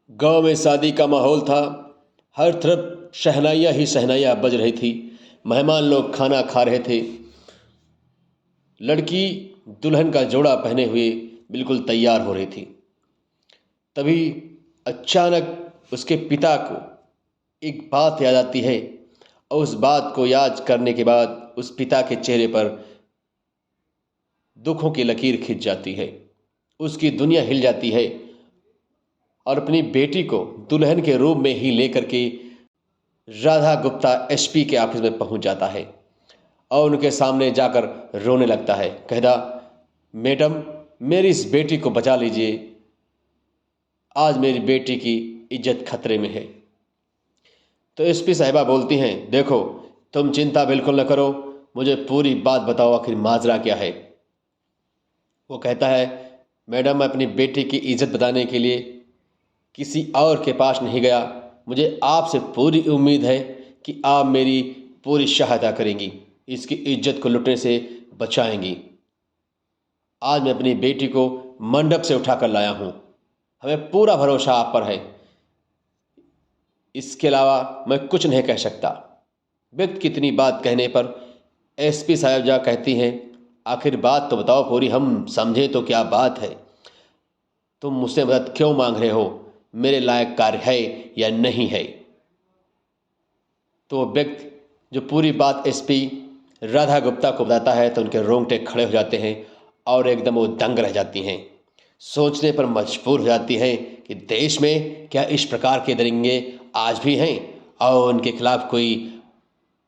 गांव में शादी का माहौल था। हर तरफ शहनाइयाँ ही शहनाइयाँ बज रही थी। मेहमान लोग खाना खा रहे थे। लड़की दुल्हन का जोड़ा पहने हुए बिल्कुल तैयार हो रही थी। तभी अचानक उसके पिता को एक बात याद आती है और उस बात को याद करने के बाद उस पिता के चेहरे पर दुखों की लकीर खिंच जाती है। उसकी दुनिया हिल जाती है और अपनी बेटी को दुल्हन के रूप में ही लेकर के राधा गुप्ता एसपी के ऑफिस में पहुंच जाता है और उनके सामने जाकर रोने लगता है। कहता, मैडम मेरी इस बेटी को बचा लीजिए, आज मेरी बेटी की इज्जत खतरे में है। तो एसपी साहिबा बोलती हैं, देखो तुम चिंता बिल्कुल न करो, मुझे पूरी बात बताओ, आखिर माजरा क्या है। वो कहता है, मैडम मैं अपनी बेटी की इज्जत बताने के लिए किसी और के पास नहीं गया, मुझे आपसे पूरी उम्मीद है कि आप मेरी पूरी सहायता करेंगी, इसकी इज्जत को लुटने से बचाएंगी। आज मैं अपनी बेटी को मंडप से उठा कर लाया हूँ, हमें पूरा भरोसा आप पर है, इसके अलावा मैं कुछ नहीं कह सकता। व्यक्ति की इतनी बात कहने पर एसपी साहब कहती हैं, आखिर बात तो बताओ पूरी, हम समझें तो क्या बात है। तुम मुझसे मदद क्यों मांग रहे हो, मेरे लायक कार्य है या नहीं है। तो व्यक्ति जो पूरी बात एसपी राधा गुप्ता को बताता है तो उनके रोंगटे खड़े हो जाते हैं और एकदम वो दंग रह जाती हैं। सोचने पर मजबूर हो जाती हैं कि देश में क्या इस प्रकार के दरिंगे आज भी हैं और उनके खिलाफ कोई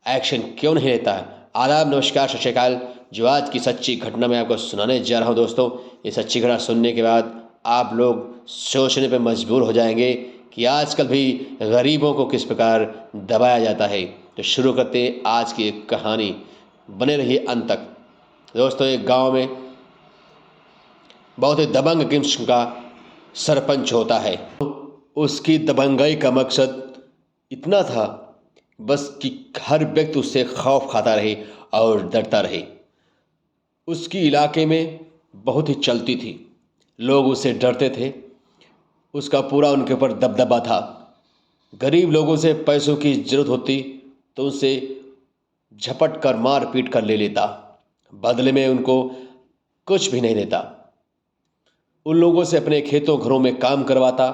एक्शन क्यों नहीं लेता है। आदाब, नमस्कार, सत श्री अकाल। जो आज की सच्ची घटना मैं आपको सुनाने जा रहा हूँ दोस्तों, ये सच्ची घटना सुनने के बाद आप लोग सोचने पर मजबूर हो जाएंगे कि आजकल भी गरीबों को किस प्रकार दबाया जाता है। तो शुरू करते हैं आज की एक कहानी, बने रहिए अंत तक। दोस्तों, एक गांव में बहुत ही दबंग किस्म का सरपंच होता है। उसकी दबंगाई का मकसद इतना था बस कि हर व्यक्ति उससे खौफ खाता रहे और डरता रहे। उसकी इलाके में बहुत ही चलती थी, लोग उससे डरते थे, उसका पूरा उनके ऊपर दबदबा था। गरीब लोगों से पैसों की जरूरत होती तो उनसे झपट कर मार पीट कर ले लेता, बदले में उनको कुछ भी नहीं देता। उन लोगों से अपने खेतों घरों में काम करवाता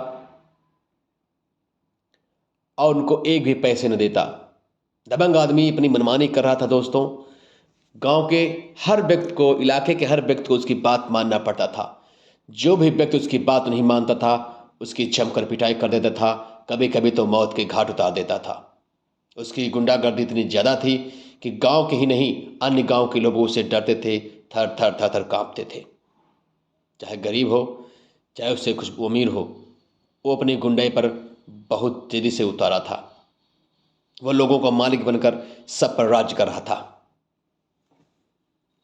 और उनको एक भी पैसे न देता। दबंग आदमी अपनी मनमानी कर रहा था दोस्तों। गांव के हर व्यक्ति को, इलाके के हर व्यक्ति को उसकी बात मानना पड़ता था। जो भी व्यक्ति उसकी बात नहीं मानता था उसकी जमकर पिटाई कर देता था, कभी कभी तो मौत के घाट उतार देता था। उसकी गुंडागर्दी इतनी ज़्यादा थी कि गांव के ही नहीं अन्य गांव के लोग उससे डरते थे, थर थर थर थर कांपते थे। चाहे गरीब हो चाहे उससे कुछ अमीर हो, वो अपनी गुंडाई पर बहुत तेजी से उतारा था। वह लोगों का मालिक बनकर सब पर राज कर रहा था।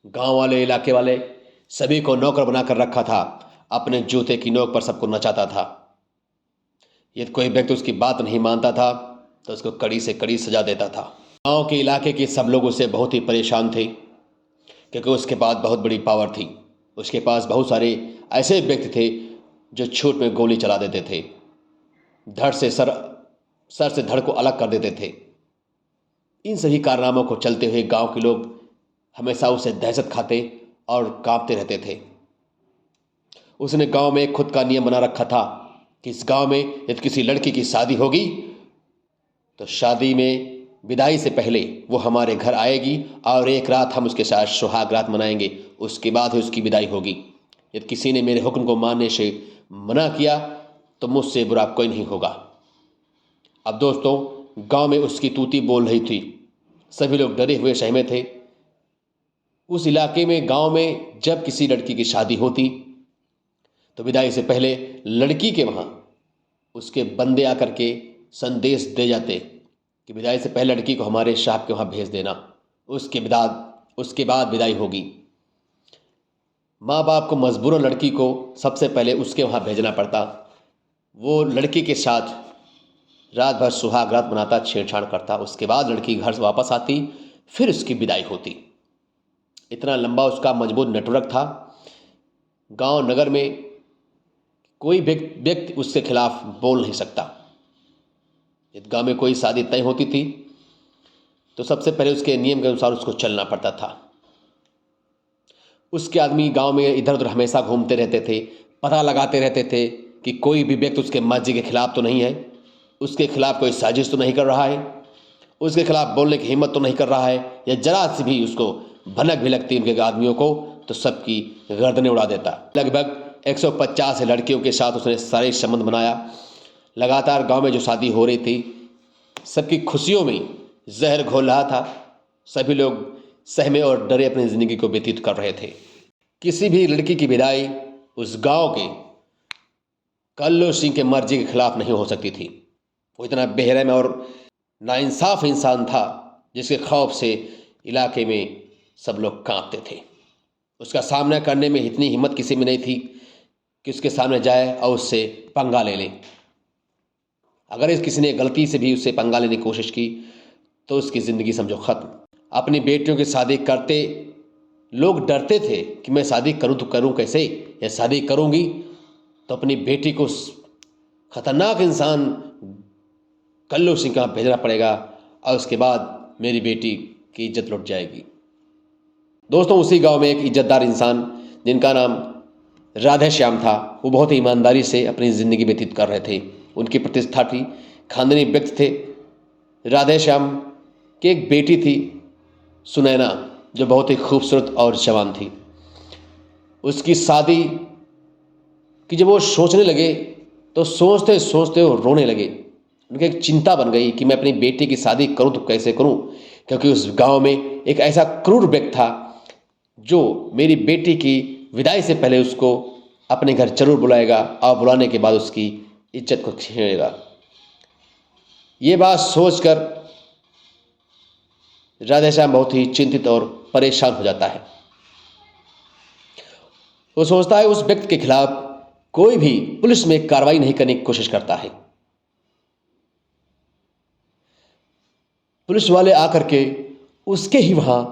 गांव वाले, इलाके वाले सभी को नौकर बनाकर रखा था। अपने जूते की नोक पर सबको नचाता था। यदि कोई व्यक्ति उसकी बात नहीं मानता था तो उसको कड़ी से कड़ी सजा देता था। गांव के इलाके के सब लोग उससे बहुत ही परेशान थे क्योंकि उसके पास बहुत बड़ी पावर थी। उसके पास बहुत सारे ऐसे व्यक्ति थे जो छूट में गोली चला देते थे, धड़ से सर से धड़ को अलग कर देते थे। इन सभी कारनामों को चलते हुए गांव के लोग हमेशा उसे दहशत खाते और कांपते रहते थे। उसने गांव में खुद का नियम बना रखा था कि इस गांव में यदि किसी लड़की की शादी होगी तो शादी में विदाई से पहले वो हमारे घर आएगी और एक रात हम उसके साथ सुहाग रात मनाएंगे, उसके बाद ही उसकी विदाई होगी। यदि किसी ने मेरे हुक्म को मानने से मना किया तो मुझसे बुरा कोई नहीं होगा। अब दोस्तों, गांव में उसकी तूती बोल रही थी। सभी लोग डरे हुए सहमे थे। उस इलाके में, गांव में जब किसी लड़की की शादी होती तो विदाई से पहले लड़की के वहाँ उसके बंदे आकर के संदेश दे जाते कि विदाई से पहले लड़की को हमारे साहब के वहाँ भेज देना, उसके बाद विदाई होगी। माँ बाप को मजबूरन लड़की को सबसे पहले उसके वहाँ भेजना पड़ता। वो लड़की के साथ रात भर सुहाग रात मनाता, छेड़छाड़ करता, उसके बाद लड़की घर से वापस आती, फिर उसकी विदाई होती। इतना लंबा उसका मजबूत नेटवर्क था गांव नगर में कोई व्यक्ति उसके खिलाफ बोल नहीं सकता। यदि गांव में कोई शादी तय होती थी तो सबसे पहले उसके नियम के अनुसार उसको चलना पड़ता था। उसके आदमी गांव में इधर उधर हमेशा घूमते रहते थे, पता लगाते रहते थे कि कोई भी व्यक्ति उसके मर्जी के खिलाफ तो नहीं है, उसके खिलाफ कोई साजिश तो नहीं कर रहा है, उसके खिलाफ बोलने की हिम्मत तो नहीं कर रहा है, या जरा सी भी उसको भनक भी लगती उनके आदमियों को तो सबकी गर्दनें उड़ा देता। लगभग 150 लड़कियों के साथ उसने शारीरिक संबंध बनाया। लगातार गांव में जो शादी हो रही थी सबकी खुशियों में जहर घोल रहा था। सभी लोग सहमे और डरे अपनी ज़िंदगी को व्यतीत कर रहे थे। किसी भी लड़की की विदाई उस गांव के कल्लू सिंह के मर्जी के खिलाफ नहीं हो सकती थी। वो इतना बेरहम और नाइंसाफ इंसान था जिसके खौफ से इलाके में सब लोग कांपते थे। उसका सामना करने में इतनी हिम्मत किसी में नहीं थी कि उसके सामने जाए और उससे पंगा ले ले। अगर इस किसी ने गलती से भी उससे पंगा लेने की कोशिश की तो उसकी ज़िंदगी समझो ख़त्म। अपनी बेटियों की शादी करते लोग डरते थे कि मैं शादी करूं तो करूं कैसे, या शादी करूंगी तो अपनी बेटी को खतरनाक इंसान कल्लू सिंह का भेजना पड़ेगा और उसके बाद मेरी बेटी की इज्जत लुट जाएगी। दोस्तों, उसी गांव में एक इज्जतदार इंसान जिनका नाम राधे श्याम था, वो बहुत ही ईमानदारी से अपनी ज़िंदगी व्यतीत कर रहे थे। उनकी प्रतिष्ठा थी, खानदानी व्यक्ति थे। राधे श्याम की एक बेटी थी सुनैना, जो बहुत ही खूबसूरत और जवान थी। उसकी शादी कि जब वो सोचने लगे तो सोचते सोचते वो रोने लगे। उनकी एक चिंता बन गई कि मैं अपनी बेटी की शादी करूं तो कैसे करूं, क्योंकि उस गांव में एक ऐसा क्रूर व्यक्ति था जो मेरी बेटी की विदाई से पहले उसको अपने घर जरूर बुलाएगा और बुलाने के बाद उसकी इज्जत को छीनेगा। ये बात सोचकर राधेश्याम बहुत ही चिंतित और परेशान हो जाता है। वो सोचता है उस व्यक्ति के खिलाफ कोई भी पुलिस में कार्रवाई नहीं करने की कोशिश करता है। पुलिस वाले आकर के उसके ही वहां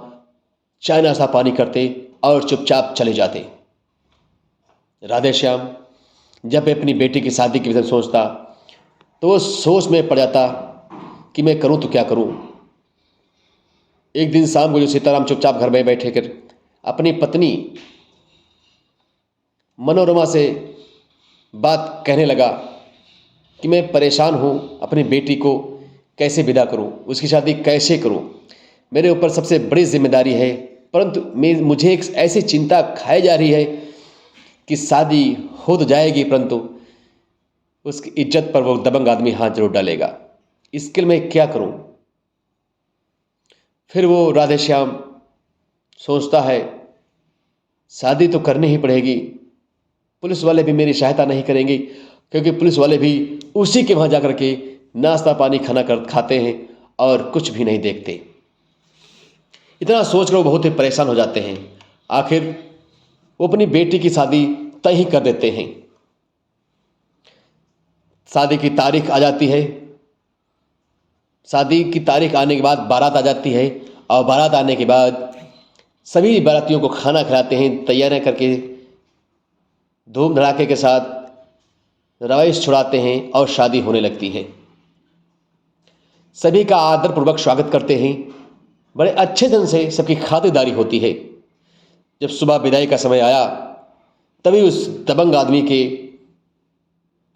चाय नाश्ता पानी करते और चुपचाप चले जाते। राधेश्याम जब अपनी बेटी की शादी के विषय में सोचता तो वो सोच में पड़ जाता कि मैं करूं तो क्या करूं। एक दिन शाम को जो सीताराम चुपचाप घर में बैठे कर अपनी पत्नी मनोरमा से बात कहने लगा कि मैं परेशान हूं, अपनी बेटी को कैसे विदा करूं, उसकी शादी कैसे करूं। मेरे ऊपर सबसे बड़ी जिम्मेदारी है, परंतु मुझे एक ऐसी चिंता खाई जा रही है कि शादी हो तो जाएगी परंतु उसकी इज्जत पर वो दबंग आदमी हाथ जरूर डालेगा। इसके लिए मैं क्या करूं। फिर वो राधेश्याम सोचता है शादी तो करनी ही पड़ेगी। पुलिस वाले भी मेरी सहायता नहीं करेंगे, क्योंकि पुलिस वाले भी उसी के वहाँ जाकर के नाश्ता पानी खाते हैं और कुछ भी नहीं देखते। इतना सोच कर वो बहुत ही परेशान हो जाते हैं। आखिर वो अपनी बेटी की शादी तय ही कर देते हैं। शादी की तारीख आ जाती है। शादी की तारीख आने के बाद बारात आ जाती है और बारात आने के बाद सभी बारातियों को खाना खिलाते हैं, तैयारियां करके धूम धड़ाके के साथ रवाइश छुड़ाते हैं और शादी होने लगती है। सभी का आदर पूर्वक स्वागत करते हैं। बड़े अच्छे ढंग से सबकी खातिरदारी होती है। जब सुबह विदाई का समय आया तभी उस दबंग आदमी के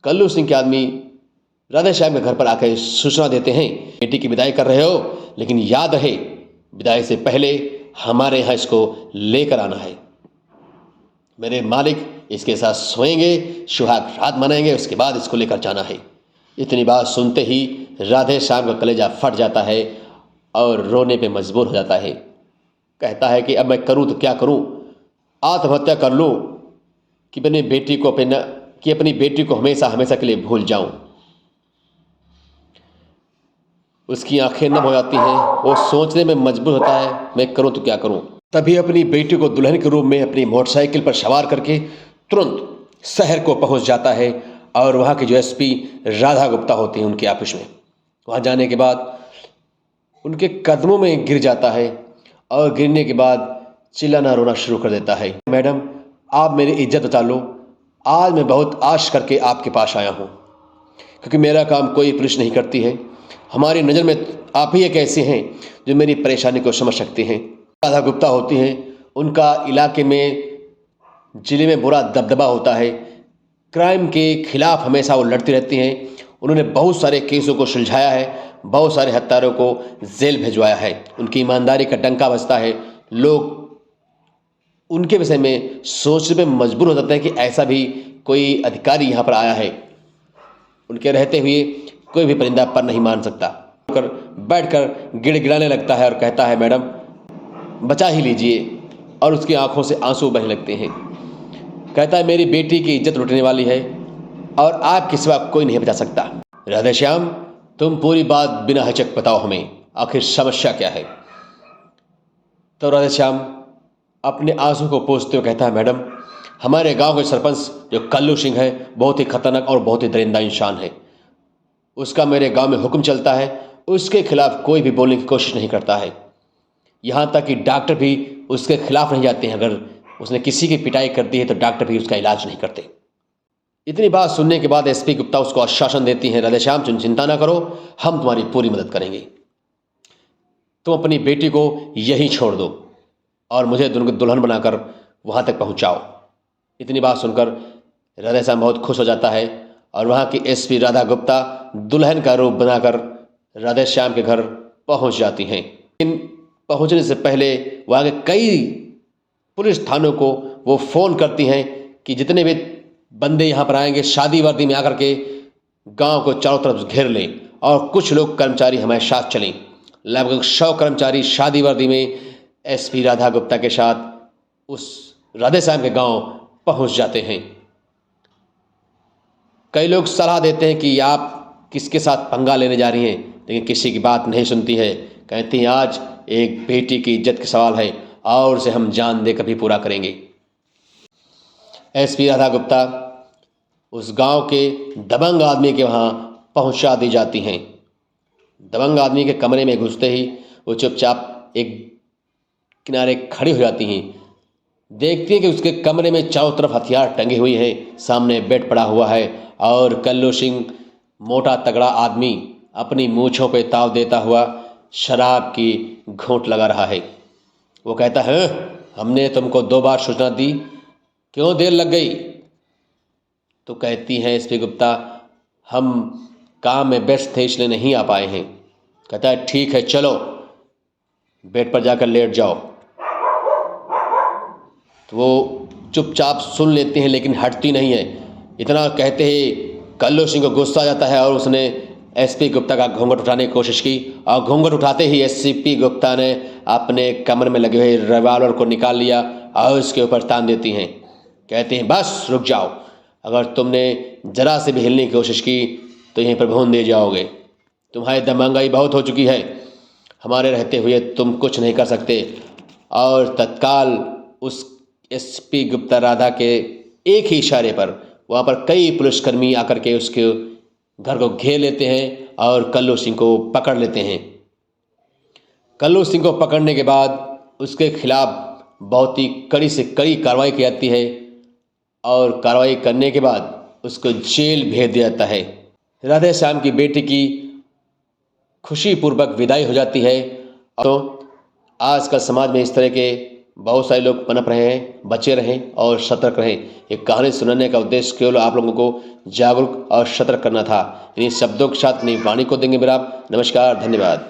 कल्लू सिंह के आदमी राधेश्याम के घर पर आकर सूचना देते हैं, बेटी की विदाई कर रहे हो, लेकिन याद रहे विदाई से पहले हमारे यहाँ इसको लेकर आना है। मेरे मालिक इसके साथ सोएंगे, सुहाग रात मनाएंगे, उसके बाद इसको लेकर जाना है। इतनी बात सुनते ही राधेश्याम का कलेजा फट जाता है और रोने पे मजबूर हो जाता है। कहता है कि अब मैं करूं तो क्या करूं, आत्महत्या कर लूं कि अपनी बेटी को हमेशा हमेशा के लिए भूल जाऊं। उसकी आंखें नम हो जाती हैं। वो सोचने में मजबूर होता है मैं करूं तो क्या करूं। तभी अपनी बेटी को दुल्हन के रूप में अपनी मोटरसाइकिल पर सवार करके तुरंत शहर को पहुंच जाता है और वहां के जो एसपी राधा गुप्ता होती हैं उनके ऑफिस में। वहां जाने के बाद उनके कदमों में गिर जाता है और गिरने के बाद चिल्लाना रोना शुरू कर देता है। मैडम, आप मेरी इज्जत बचा लो, आज मैं बहुत आश करके आपके पास आया हूँ, क्योंकि मेरा काम कोई पुलिस नहीं करती है। हमारी नज़र में आप ही एक ऐसे हैं जो मेरी परेशानी को समझ सकते हैं। राधा गुप्ता होती हैं, उनका इलाके में, ज़िले में बुरा दबदबा होता है। क्राइम के खिलाफ हमेशा वो लड़ती रहती हैं। उन्होंने बहुत सारे केसों को सुलझाया है, बहुत सारे हत्यारों को जेल भिजवाया है। उनकी ईमानदारी का डंका बजता है। लोग उनके विषय में सोचने में मजबूर हो जाते हैं कि ऐसा भी कोई अधिकारी यहाँ पर आया है। उनके रहते हुए कोई भी परिंदा पर नहीं मान सकता। बैठकर गिड़गिड़ाने लगता है और कहता है, मैडम बचा ही लीजिए, और उसकी आंखों से आंसू बहने लगते हैं। कहता है, मेरी बेटी की इज्जत लुटने वाली है और आपके सिवा कोई नहीं बचा सकता। राधेश्याम, तुम पूरी बात बिना हिचक बताओ हमें, आखिर समस्या क्या है। तो राधेश्याम अपने आंसू को पोंछते हुए कहता है, मैडम हमारे गांव के सरपंच जो कल्लू सिंह है, बहुत ही खतरनाक और बहुत ही दरिंदा इंसान है। उसका मेरे गांव में हुक्म चलता है, उसके खिलाफ कोई भी बोलने की कोशिश नहीं करता है। यहाँ तक कि डॉक्टर भी उसके खिलाफ नहीं जाते हैं। अगर उसने किसी की पिटाई कर दी है तो डॉक्टर भी उसका इलाज नहीं करते। इतनी बात सुनने के बाद एसपी गुप्ता उसको आश्वासन देती हैं, राधेश्याम तुम चिंता ना करो, हम तुम्हारी पूरी मदद करेंगे। तुम अपनी बेटी को यहीं छोड़ दो और मुझे दुल्हन बनाकर वहाँ तक पहुँचाओ। इतनी बात सुनकर राधेश्याम बहुत खुश हो जाता है और वहाँ की एसपी राधा गुप्ता दुल्हन का रूप बनाकर राधेश्याम के घर पहुँच जाती हैं। लेकिन पहुँचने से पहले वहाँ के कई पुलिस थानों को वो फ़ोन करती हैं कि जितने भी बंदे यहाँ पर आएंगे शादी वर्दी में आकर के गांव को चारों तरफ घेर लें और कुछ लोग कर्मचारी हमारे साथ चलें। लगभग 100 कर्मचारी शादी वर्दी में एसपी राधा गुप्ता के साथ उस राधेश्याम के गांव पहुंच जाते हैं। कई लोग सलाह देते हैं कि आप किसके साथ पंगा लेने जा रही हैं, लेकिन किसी की बात नहीं सुनती है। कहती हैं, आज एक बेटी की इज्जत का सवाल है और उसे हम जान दे कभी पूरा करेंगे। एसपी राधा गुप्ता उस गांव के दबंग आदमी के वहां पहुंचा दी जाती हैं। दबंग आदमी के कमरे में घुसते ही वो चुपचाप एक किनारे खड़ी हो जाती हैं। देखती हैं कि उसके कमरे में चारों तरफ हथियार टंगे हुए हैं, सामने बेड पड़ा हुआ है और कल्लू सिंह मोटा तगड़ा आदमी अपनी मूंछों पे ताव देता हुआ शराब की घूंट लगा रहा है। वो कहता है, हमने तुमको 2 बार सूचना दी, क्यों देर लग गई। तो कहती हैं एसपी गुप्ता, हम काम में व्यस्त थे इसलिए नहीं आ पाए हैं। कहता है, ठीक है चलो बेड पर जाकर लेट जाओ। तो वो चुपचाप सुन लेते हैं लेकिन हटती नहीं है। इतना कहते ही कल्लू सिंह को गुस्सा आ जाता है और उसने एसपी गुप्ता का घूंघट उठाने की कोशिश की और घूंघट उठाते ही एसपी गुप्ता ने अपने कमर में लगे हुए रिवॉल्वर को निकाल लिया और उसके ऊपर तान देती हैं। कहते हैं, बस रुक जाओ, अगर तुमने जरा से भी हिलने की कोशिश की तो यहीं पर भून दे जाओगे। तुम्हारी दबंगाई बहुत हो चुकी है, हमारे रहते हुए तुम कुछ नहीं कर सकते। और तत्काल उस एसपी गुप्ता राधा के एक ही इशारे पर वहाँ पर कई पुलिसकर्मी आकर के उसके घर को घेर लेते हैं और कल्लू सिंह को पकड़ लेते हैं। कल्लू सिंह को पकड़ने के बाद उसके खिलाफ बहुत ही कड़ी से कड़ी कार्रवाई की जाती है और कार्रवाई करने के बाद उसको जेल भेज दिया जाता है। राधेश्याम की बेटी की खुशीपूर्वक विदाई हो जाती है। तो आजकल समाज में इस तरह के बहुत सारे लोग पनप रहे हैं, बचे रहें और सतर्क रहें। एक कहानी सुनाने का उद्देश्य केवल आप लोगों को जागरूक और सतर्क करना था। इन्हीं शब्दों के साथ अपनी वाणी को देंगे मेरा नमस्कार, धन्यवाद।